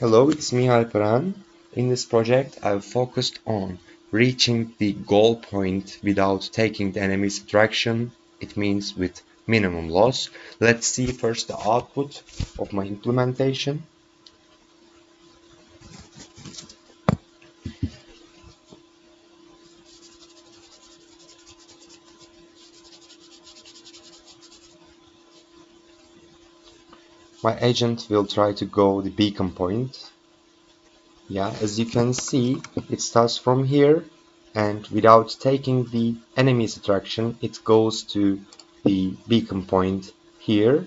Hello, it's me Alperan. In this project, I've focused on reaching the goal point without taking the enemy's direction. It means with minimum loss. Let's see first the output of my implementation. My agent will try to go the beacon point. Yeah, as you can see, it starts from here, and without taking the enemy's attraction, it goes to the beacon point here.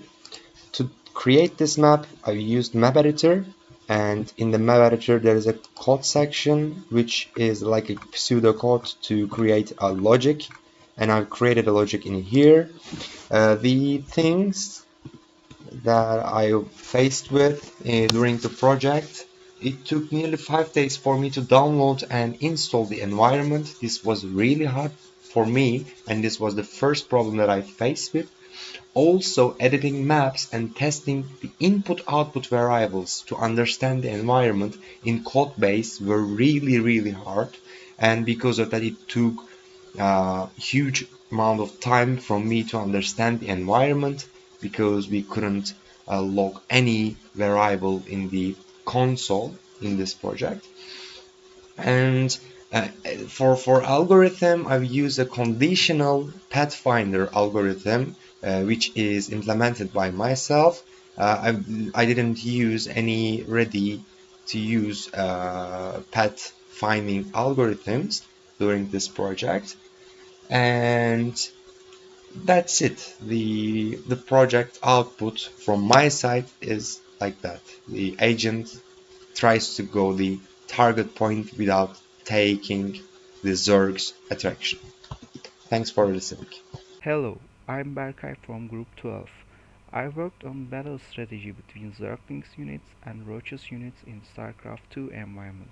To create this map, I used map editor, and in the map editor there is a code section which is like a pseudocode to create a logic, and I've created a logic in here. The things that I faced with during the project, it took nearly 5 days for me to download and install the environment. This was really hard for me, and this was the first problem that I faced with. Also, editing maps and testing the input-output variables to understand the environment in codebase were really hard, and because of that it took a huge amount of time from me to understand the environment, because we couldn't log any variable in the console in this project. And for algorithm, I've used a conditional pathfinder algorithm, which is implemented by myself. I didn't use any ready to use path finding algorithms during this project, and that's it. The project output from my side is like that. The agent tries to go the target point without taking the Zerg's attraction. Thanks for listening. Hello, I'm Berkay from Group 12. I worked on battle strategy between Zerglings units and Roaches units in StarCraft II environment.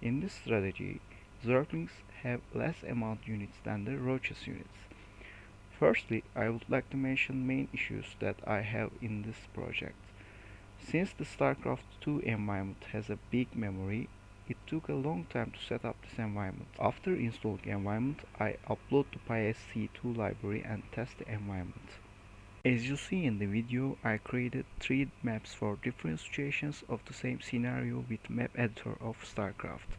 In this strategy, Zerglings have less amount units than the Roaches units. Firstly, I would like to mention main issues that I have in this project. Since the StarCraft II environment has a big memory, it took a long time to set up this environment. After installing environment, I upload the PySC2 library and test the environment. As you see in the video, I created 3 maps for different situations of the same scenario with map editor of StarCraft.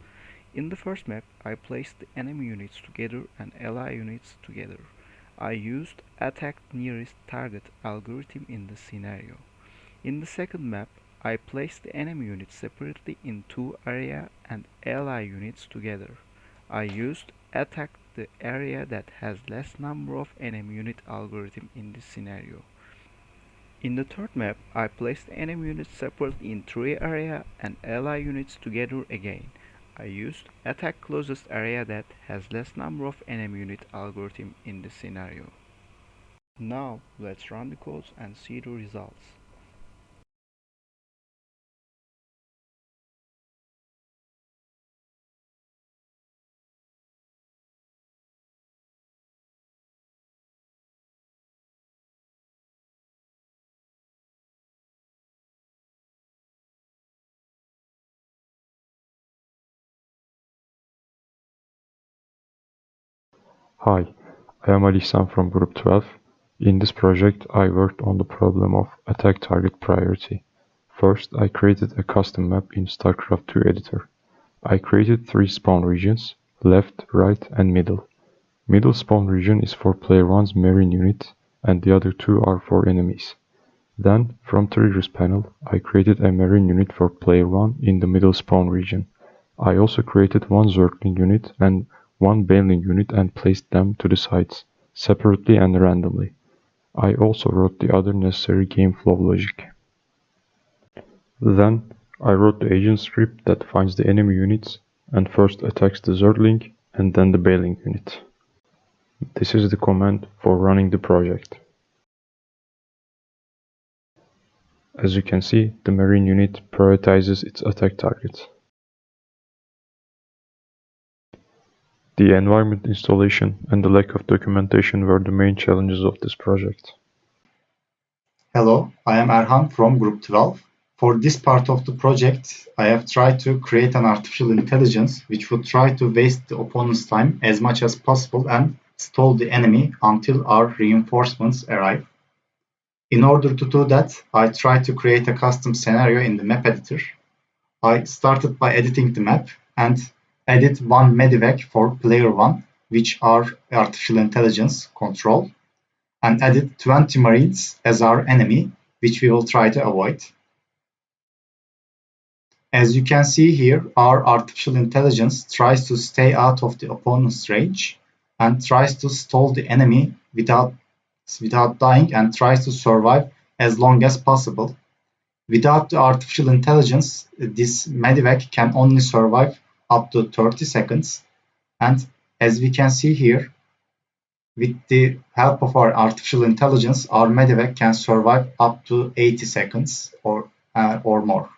In the first map, I placed the enemy units together and ally units together. I used attack nearest target algorithm in this scenario. In the second map, I placed the enemy units separately in 2 area and ally units together. I used attack the area that has less number of enemy unit algorithm in this scenario. In the third map, I placed enemy units separately in 3 area and ally units together again. I used attack closest area that has less number of enemy unit algorithm in this scenario. Now let's run the codes and see the results. Hi, I am Alisam from Group 12. In this project, I worked on the problem of attack target priority. First, I created a custom map in StarCraft II editor. I created 3 spawn regions: left, right, and middle. Middle spawn region is for player 1's Marine unit, and the other 2 are for enemies. Then, from triggers panel, I created a Marine unit for player 1 in the middle spawn region. I also created 1 Zergling unit and 1 Baneling unit and placed them to the sides, separately and randomly. I also wrote the other necessary game flow logic. Then, I wrote the agent script that finds the enemy units and first attacks the Zergling and then the Baneling unit. This is the command for running the project. As you can see, the Marine unit prioritizes its attack target. The environment installation and the lack of documentation were the main challenges of this project. Hello, I am Erhan from Group 12. For this part of the project, I have tried to create an artificial intelligence which would try to waste the opponent's time as much as possible and stall the enemy until our reinforcements arrive. In order to do that, I tried to create a custom scenario in the map editor. I started by editing the map and added one medivac for player 1, which our artificial intelligence control, and added 20 marines as our enemy, which we will try to avoid. As you can see here, our artificial intelligence tries to stay out of the opponent's range and tries to stall the enemy without dying and tries to survive as long as possible. Without the artificial intelligence, this medivac can only survive up to 30 seconds. And as we can see here, with the help of our artificial intelligence, our medivac can survive up to 80 seconds or more.